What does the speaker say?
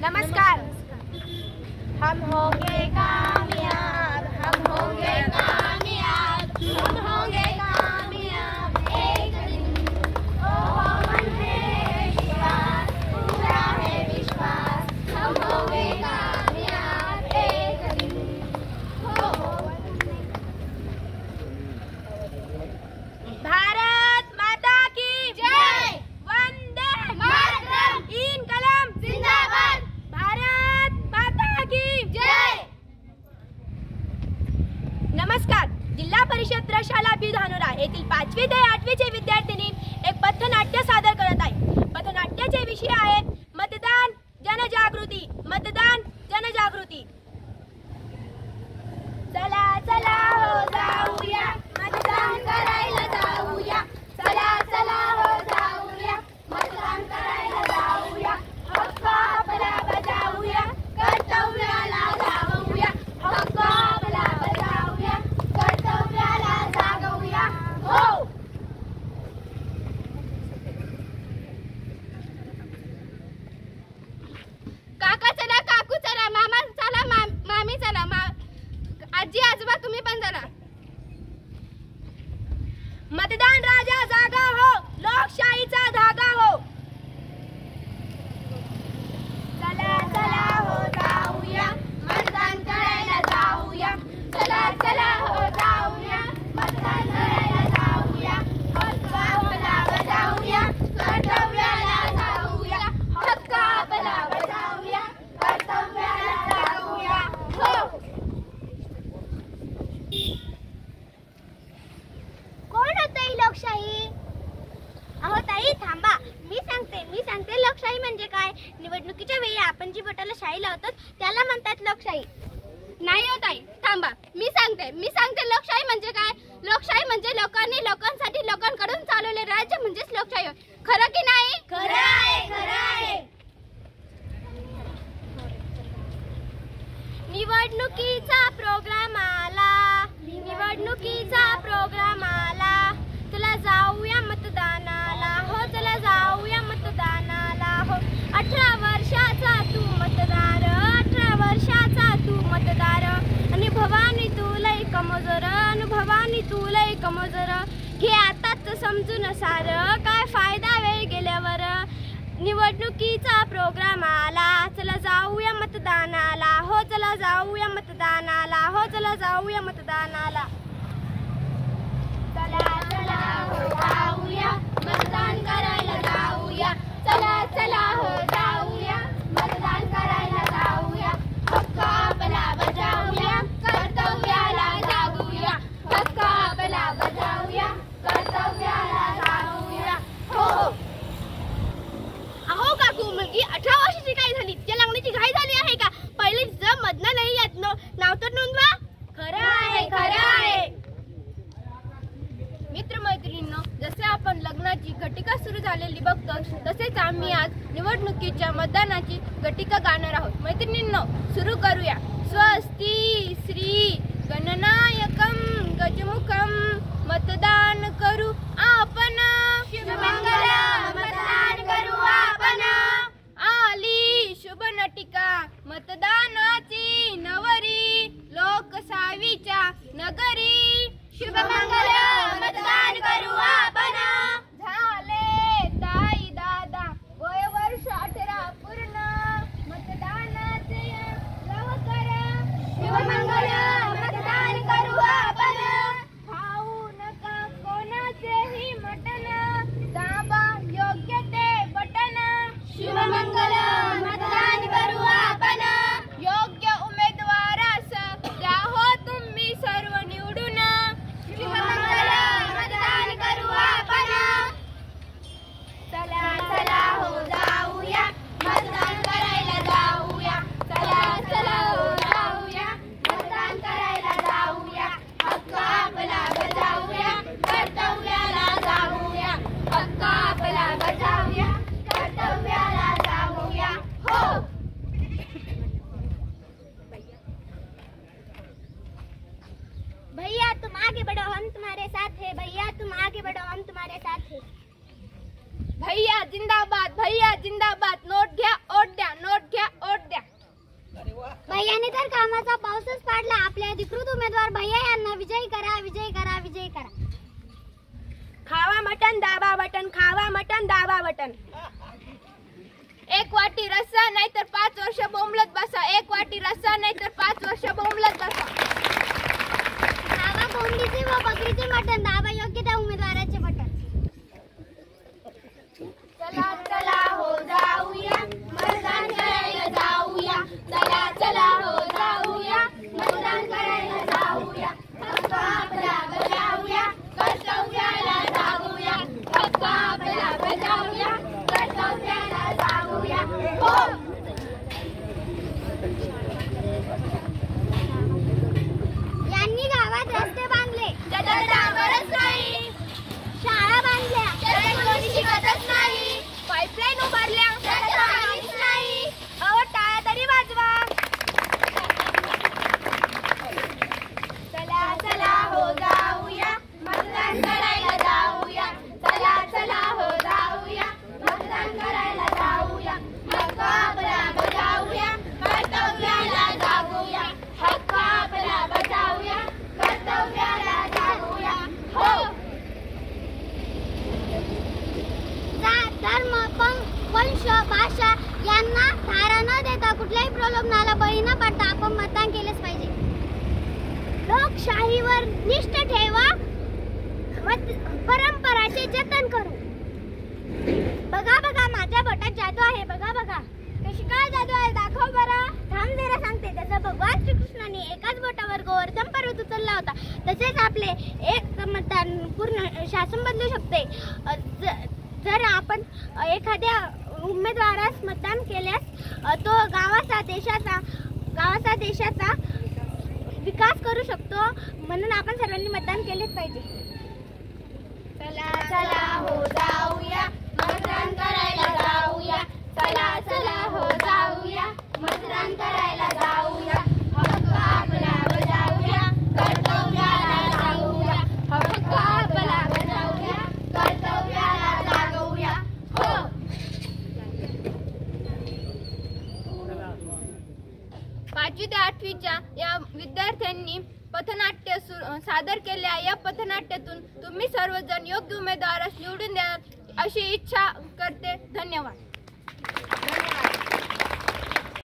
नमस्कार। हम होंगे कामयाब, हम होंगे कामयाब, हम होंगे कामयाब एक दिन। ओ मन है विश्वास, पूरा है विश्वास, हम होंगे कामयाब एक दिन। भारत माता की जय। वंदे मातरम। इनकलाब जिंदाबाद। भारत माता की जय। नमस्कार। जिल्हा परिषद प्रशाला बी धानोरा येथील 5वी ते 8वी चे विद्यार्थिनी एक पथनाट्य सादर करत आहे। पथनाट्याचे विषय आहे मतदान जनजागृती। मतदान जनजागृती। चला चला हो जाऊया, मतदान करायला जाऊया। चला चला हो जाऊया, मतदान करायला जाऊया। हक्क आपला बजावूया, कर्तव्याला जागवूया। हक्क आपला बजावूया, कर्तव्याला जागवूया। हो। काका चला, काकू चला, मामा चला, मामी चला, आजी आजोबा तुम्ही पण चला। मतदान राजा जागा हो, लोकशाहीचा धागा हो। चला चला हो जाऊया, मतदान करायला जाऊया। चला चला हो जाऊया, मतदान करायला जाऊया। हक्क आपला बजावूया, कर्तव्याला जाऊया। हक्क आपला बजावूया, कर्तव्याला जाऊया। हो। कोण होतं ही लोकशाही? अहो ताई थांबा, मी सांगते लोकशाही म्हणजे काय। निवडणुकीच्या वेळी आपण जी बोटाला शाई लावतो त्याला म्हणतात लोकशाही। नाही हो ताई थांबा, मी सांगते लोकशाही म्हणजे काय। लोकशाही म्हणजे लोकांनी लोकांसाठी लोकांकडून चालवले राज्य म्हणजेच लोकशाही होय। खरं की नाही? खरं आहे, खरं आहे। निवडणुकीचा प्रोग्राम आला, निवडणुकीचा प्रोग्राम आला। चला जाऊया मतदानाला हो, चला जाऊया मतदानाला हो। 18 वर्षाचा तू मतदार, 18 वर्षाचा तू मतदार। अनुभवानी तू लय कमजोर, अनुभवानी तू लय कमजोर। घे आताच समजून सार, काय फायदा वेळ गेल्यावर। निवडणुकीचा प्रोग्राम आला, चला जाऊया मतदानाला हो, चला जाऊया मतदानाला हो, चला जाऊया मतदानाला। चला चला हो जाऊया, मतदान करायला जाऊया। चला चला हो जाऊया, मतदान करायला जाऊया। हक्क आपला बजावूया, कर्तव्याला जागूया। हक्क आपला बजावूया, कर्तव्याला जागूया। हो। अहो काकू, मुलगी 18 वर्षाची काय झाली? त्या लग्नाची घाई झाली आहे का? पहिले जर मधनं नाही येत नाव तर नोंदवा। खरं आहे, खरं आहे। मित्रमैत्रिणींनो, जसे आपण लग्नाची घटिका सुरू झालेली बघतो तसेच आम्ही आज निवडणुकीच्या मतदानाची घटिका गाणार आहोत। मैत्रिणींनो सुरू करूया। स्वस्ति श्री गणनायकं गजमुखं मतदान करू आपण। शुभमंगल मतदान करू आपण। आली शुभ नटिका मतदानाची नवरी, लोकशाहीच्या नगरी। शुभमंगल मतदान करू आपण। झाले ताई दादा वय वर्ष 18 पूर्ण, मतदानाचे लवकर। शुभमंगल मतदान करू आपण। खाऊ नका कोणाचेही मटण, भैया जिंदाबाद, भैया जिंदाबाद, नोट घ्या ओट द्या, नोट घ्या ओट द्या. भैयाने तर कामाचा पाऊसच पाडला. आपले अधिकृत उमेदवार भैया यांना विजयी करा, विजयी करा, विजयी करा. खावा मटन दाबा बटन, खावा मटन दाबा बटन. एक वाटी रस्सा नाही तर 5 वर्ष बोंबलत बसा, एक वाटी रस्सा नाही तर 5 वर्ष बोंबलत बसा. खावा कोंबडीचे व बकरीचे मटण, दाबा योग्य त्या उमेदवाराचे बटन. चला चला हो जाऊया, मतदान करायला जाऊया. चला चला हो जाऊया, मतदान करायला जाऊया. हक्क आपला बजावूया, कर्तव्याला जाऊया. हक्क आपला बजावूया, कर्तव्याला जाऊया. हो. यांनी गावात रस्ते बांधले, त्याच्यात डांबरच नाही. शाळा बांधल्या, त्याच्यात कोणी शिकतच नाही. पाईपलाईन उभारल्या, त्याच्यात पाणीच नाही. अहो टाळ्या तरी वाजवा. चला चला हो जाऊया, मतदान करायला जाऊया. चला चला हो जाऊया, मतदान करायला जाऊया. हक्क आपला बजावूया, कर्तव्याला जागूया. हक्क आपला बजावूया, कर्तव्याला जागूया. हो. जात, धर्म, वंश, भाषा यांना थारा न देता कुठल्याही प्रलोभनाला बळी न पडता आपण मतदान केलेच पाहिजे. लोकशाहीवर निष्ठ ठेवा, परंपराचे जतन करू. बघा बघा माझ्या बोटात जादू आहे, बघा बघा. कशी काय जादू आहे दाखव बरा. थांब जरा सांगते. त्याचा भगवान श्रीकृष्णाने एकाच बोटावर गोवर्धन पर्वत उचलला होता. तसेच आपले एक मतदान पूर्ण शासन बदलू शकते. जर आपण एखाद्या उमेदवारास मतदान केल्यास तो गावाचा देशाचा विकास करू शकतो. म्हणून आपण सर्वांनी मतदान केलेच पाहिजे. चला चला हो जाऊया, मतदान करायला जाऊया. चला चला हो जाऊया, मतदान करायला जाऊया. हक्क आपला बजावूया, कर्तव्याला जागूया. हक्क आपला बजावूया, कर्तव्याला जागूया. हो. 5वी ते 8वीच्या या विद्यार्थ्यांनी पथनाट्य सादर केल्या. या पथनाट्यातून तुम्ही सर्वजण योग्य उमेदवारास निवडून द्या अशी इच्छा करते. धन्यवाद.